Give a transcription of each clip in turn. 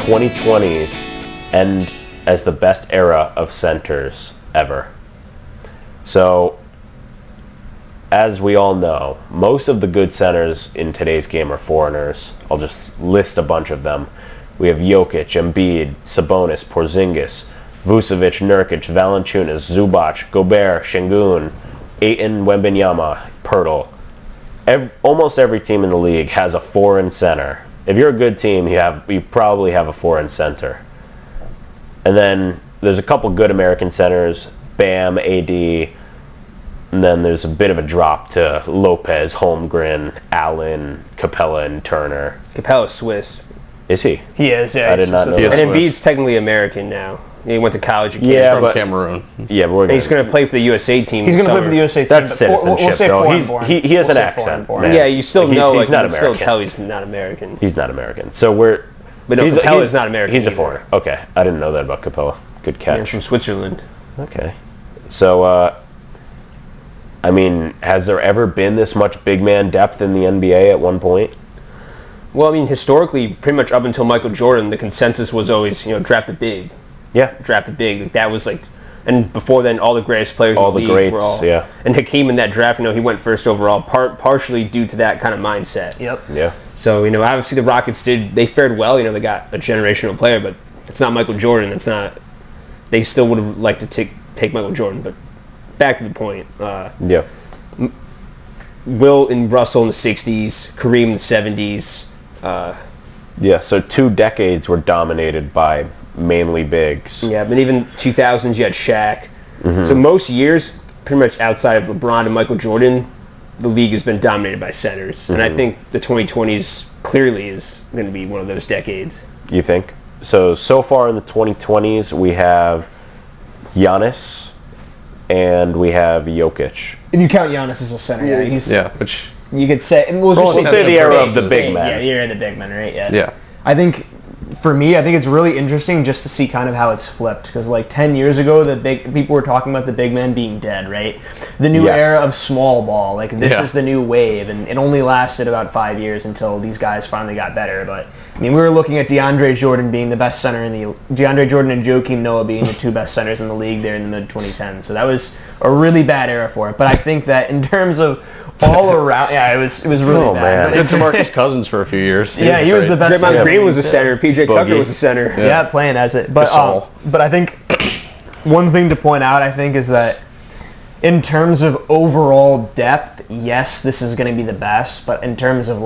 2020s end as the best era of centers ever. So, as we all know, most of the good centers in today's game are foreigners. I'll just list a bunch of them. We have Jokic, Embiid, Sabonis, Porzingis, Vucevic, Nurkic, Valanciunas, Zubac, Gobert, Şengün, Ayton, Wembanyama, Poeltl. Almost every team in the league has a foreign center. If you're a good team, you probably have a foreign center. And then there's a couple good American centers, Bam, AD, and then there's a bit of a drop to Lopez, Holmgren, Allen, Capella, and Turner. Capella's Swiss. Is he? He is, yeah. I did not know that. And Embiid's technically American now. He went to college at Yeah, Cameroon. Yeah, but and he's going to play for the USA team. He's going to play for the USA team. That's citizenship, we'll say though. foreign-born. He has We'll an say accent. foreign-born. Man. Yeah, you still know, he's not you can still American. tell he's not American. He's not American. So we're... But no, Capella's not American He's a either. foreigner. Okay, I didn't know that about Capella. Good catch. He's from Switzerland. Okay. So, I mean, has there ever been this much big man depth in the NBA at one point? Well, I mean, historically, pretty much up until Michael Jordan, the consensus was always, draft the big. Yeah. Draft the big. Like, that was like... And before then, all the greatest players in the league greats, were all... yeah. And Hakeem in that draft, he went first overall, partially due to that kind of mindset. Yep. Yeah. So, obviously the Rockets they fared well. They got a generational player, but it's not Michael Jordan. It's not... They still would have liked to take Michael Jordan, but back to the point. Yeah. Will and Russell in the 60s, Kareem in the 70s. Yeah, so 2 decades were dominated by mainly bigs. Yeah, but even 2000s, you had Shaq. Mm-hmm. So most years, pretty much outside of LeBron and Michael Jordan, the league has been dominated by centers. Mm-hmm. And I think the 2020s clearly is going to be one of those decades. You think? So far in the 2020s, we have Giannis and we have Jokic. If you count Giannis as a center, Which... You could say... We'll say the era of the big men. Yeah, you're in the big men, right? Yeah. I think... For me, I think it's really interesting just to see kind of how it's flipped, because 10 years ago, people were talking about the big men being dead, right? The new era of small ball, this is the new wave, and it only lasted about 5 years until these guys finally got better. But I mean, we were looking at DeAndre Jordan being the best center DeAndre Jordan and Joakim Noah being the 2 best centers in the league there in the mid 2010s. So that was a really bad era for it. But I think that in terms of all around, it was really bad. Man. Did DeMarcus Cousins for a few years. He was the best. Draymond Green was a center. PJ Tucker was a center. Yeah, playing as it. But I think one thing to point out, I think, is that in terms of overall depth, yes, this is going to be the best. But in terms of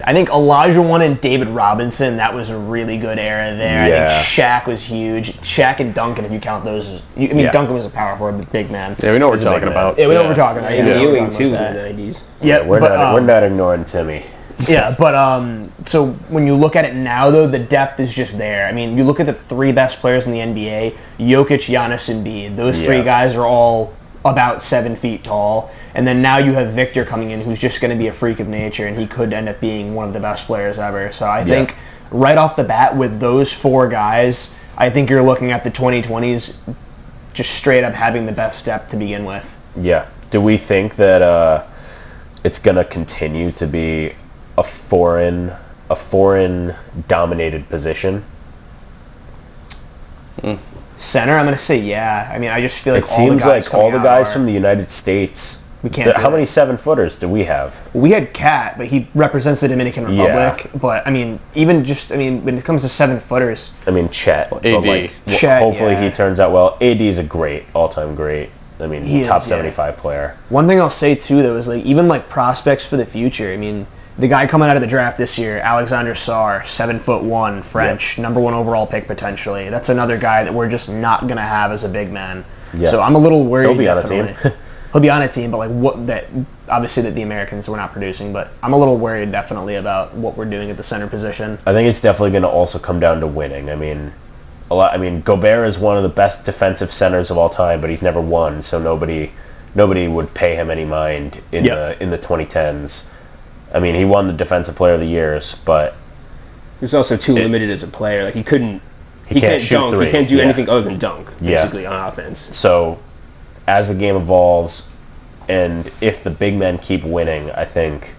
I think Olajuwon and David Robinson, that was a really good era there. Yeah. I think Shaq was huge. Shaq and Duncan, if you count those. Duncan was a power forward, but big man. Yeah, we know what we're talking about. Yeah, we know what we're talking about. And Yeah, Ewing, too, was in the 90s. Yeah, we're not ignoring Timmy. Yeah, but so when you look at it now, though, the depth is just there. I mean, you look at the 3 best players in the NBA, Jokic, Giannis, and Embiid. Those 3 guys are all about 7 feet tall. And then now you have Victor coming in, who's just going to be a freak of nature, and he could end up being one of the best players ever. So I think right off the bat with those 4 guys, I think you're looking at the 2020s just straight up having the best depth to begin with. Yeah. Do we think that it's going to continue to be a foreign dominated position? Center, I'm going to say yeah. I mean, I just feel like it seems like all the guys from the the United States. We can't. How many 7-footers do we have? We had Cat, but he represents the Dominican Republic. Yeah. But I mean, when it comes to 7-footers, I mean, Chet. AD. Chet, hopefully he turns out well. AD is a great, all-time great. I mean, He top is, 75 player. one thing I'll say too, though, is even prospects for the future. I mean, the guy coming out of the draft this year, Alexander Sarr, 7'1", French, number 1 overall pick potentially. That's another guy that we're just not gonna have as a big man. Yeah. So I'm a little worried. He'll be on a definitely. team. He'll be on a team, but obviously that the Americans were not producing. But I'm a little worried definitely about what we're doing at the center position. I think it's definitely going to also come down to winning. I mean, Gobert is one of the best defensive centers of all time, but he's never won, so nobody would pay him any mind in the 2010s. I mean, he won the Defensive Player of the Years, but He was also too limited as a player. He couldn't. He can't shoot dunk. threes, He can't do anything other than dunk, Yeah. basically, on offense. So, as the game evolves, and if the big men keep winning, I think,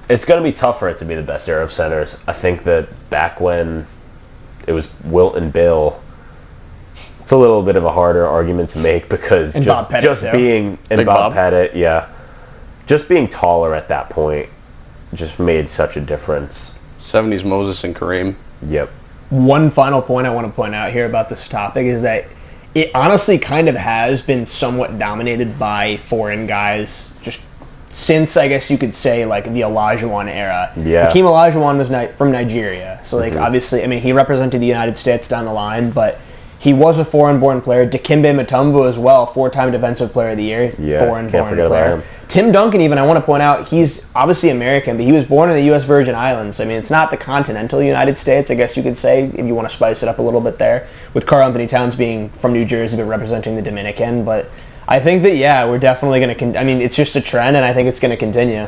it's going to be tough for it to be the best era of centers. I think that back when it was Wilt and Bill, it's a little bit of a harder argument to make because And Bob Pettit, too. being and Big Bob Bob. Pettit, yeah, just being taller at that point just made such a difference. 70s Moses and Kareem. Yep. One final point I want to point out here about this topic is that it honestly kind of has been somewhat dominated by foreign guys just since, I guess you could say, like the Olajuwon era. Yeah. Hakeem Olajuwon was from Nigeria, so like obviously, I mean, he represented the United States down the line, but he was a foreign-born player. Dikembe Mutombo as well, 4-time Defensive Player of the Year, Yeah, foreign-born can't forget about player. him. Tim Duncan, even, I want to point out, he's obviously American, but he was born in the U.S. Virgin Islands. I mean, it's not the continental United States, I guess you could say, if you want to spice it up a little bit there, with Karl Anthony Towns being from New Jersey but representing the Dominican. But I think that, yeah, we're definitely going to, I mean, it's just a trend, and I think it's going to continue.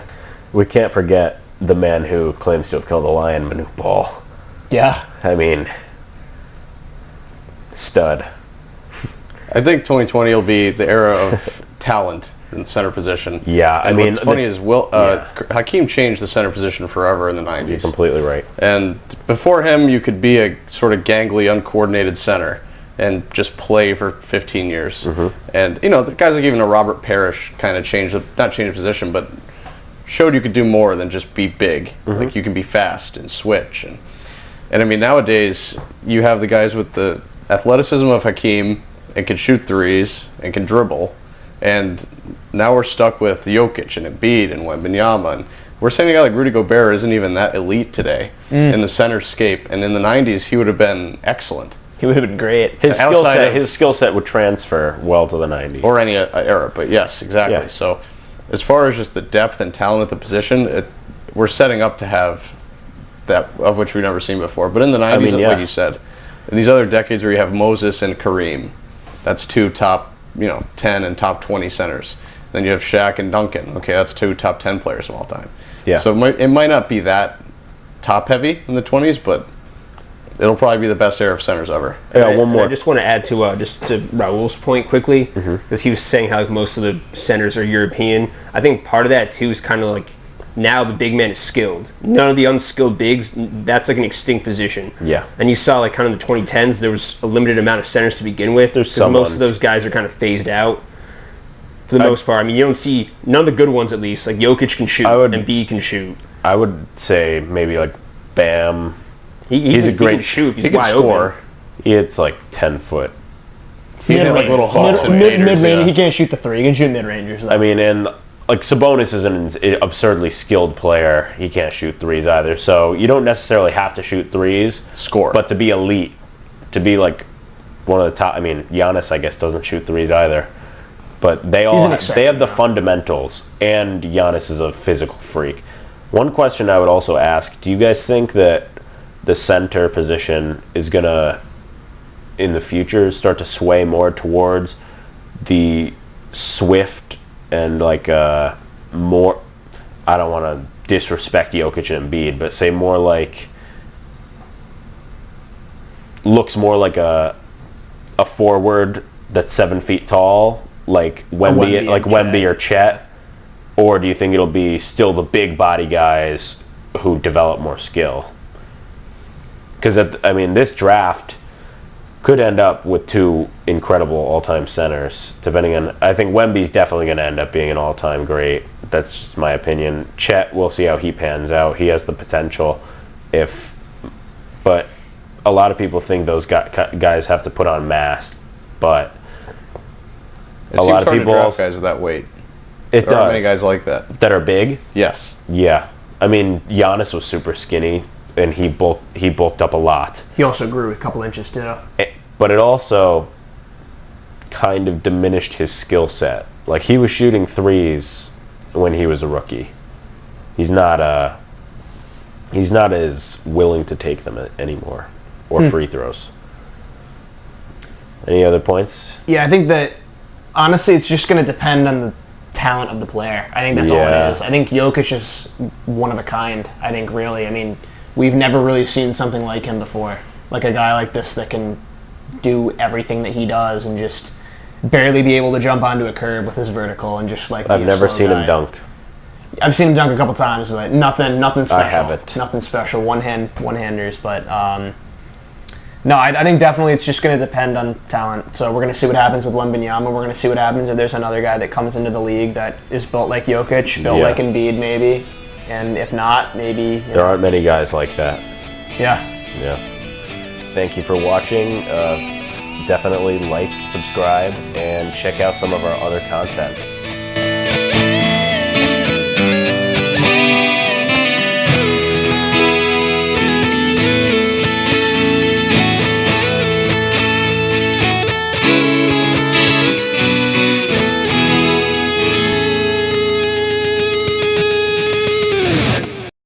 We can't forget the man who claims to have killed a lion, Manute Ball. Yeah. I mean, stud. I think 2020 will be the era of talent in the center position. Yeah, I And mean, what's funny is Hakeem changed the center position forever in the 90s. You're completely right. And before him, you could be a sort of gangly, uncoordinated center and just play for 15 years. And, you know, the guys like even a Robert Parrish kind of not changed position, but showed you could do more than just be big. Like, you can be fast and switch. And I mean, nowadays, you have the guys with the athleticism of Hakeem and can shoot threes and can dribble. And now we're stuck with Jokic and Embiid and Wembanyama. And we're saying a guy like Rudy Gobert isn't even that elite today in the center scape. And in the 90s, he would have been excellent. He would have been great. His skill set would transfer well to the 90s. Or any era, but yes, exactly. Yeah. So as far as just the depth and talent at the position, we're setting up to have that, of which we've never seen before. But in the 90s, like you said, in these other decades where you have Moses and Kareem, that's two top 10 and top 20 centers. Then you have Shaq and Duncan. Okay, that's two top 10 players of all time. Yeah. So it might not be that top heavy in the 20s, but it'll probably be the best era of centers ever. Yeah, one more. I just want to add to Raul's point quickly, because he was saying how like, most of the centers are European. I think part of that too is kind of like now the big man is skilled. None of the unskilled bigs, that's like an extinct position. Yeah. And you saw like kind of the 2010s, there was a limited amount of centers to begin with. There's because some most ones. of those guys are kind of phased out for the most part. I mean, you don't see none of the good ones at least. Like Jokic can shoot, and B can shoot. I would say maybe like Bam. He can shoot if he's He can wide score. open. It's like 10 foot. He had like little hawks and Mid-range, faders, yeah. he can't shoot the three. He can shoot mid-rangers, though. I mean, and like Sabonis is an absurdly skilled player. He can't shoot threes either. So you don't necessarily have to shoot threes. Score. But to be elite, to be like one of the top. I mean, Giannis, I guess, doesn't shoot threes either. But they have the fundamentals, and Giannis is a physical freak. One question I would also ask: do you guys think that the center position is gonna, in the future, start to sway more towards the swift and like more? I don't want to disrespect Jokic and Embiid, but say more like looks more like a forward that's 7 feet tall, like Wemby or Chet, or do you think it'll be still the big body guys who develop more skill? Because this draft could end up with two incredible all-time centers. Depending on, I think Wemby's definitely going to end up being an all-time great. That's just my opinion. Chet, we'll see how he pans out. He has the potential, but a lot of people think those guys have to put on mass, but It's a lot of hard to people draft also, guys with that weight. it There aren't many does guys like that. that are big. Yes. Yeah, I mean Giannis was super skinny and he bulked up a lot. he also grew a couple inches, too. But it also kind of diminished his skill set. Like he was shooting threes when he was a rookie. He's not as willing to take them anymore, or free throws. Any other points? Yeah, I think that, honestly, it's just going to depend on the talent of the player. I think that's all it is. I think Jokic is one of a kind, I think, really. I mean, we've never really seen something like him before. Like a guy like this that can do everything that he does and just barely be able to jump onto a curb with his vertical and just like I've never seen him dunk. I've seen him dunk a couple times, but nothing special. I haven't. Nothing special. One-handers, but no, I think definitely it's just going to depend on talent. So we're going to see what happens with Wembanyama. We're going to see what happens if there's another guy that comes into the league that is built like Jokic, built like Embiid, maybe. And if not, maybe... There aren't many guys like that. Yeah. Yeah. Thank you for watching. Definitely like, subscribe, and check out some of our other content.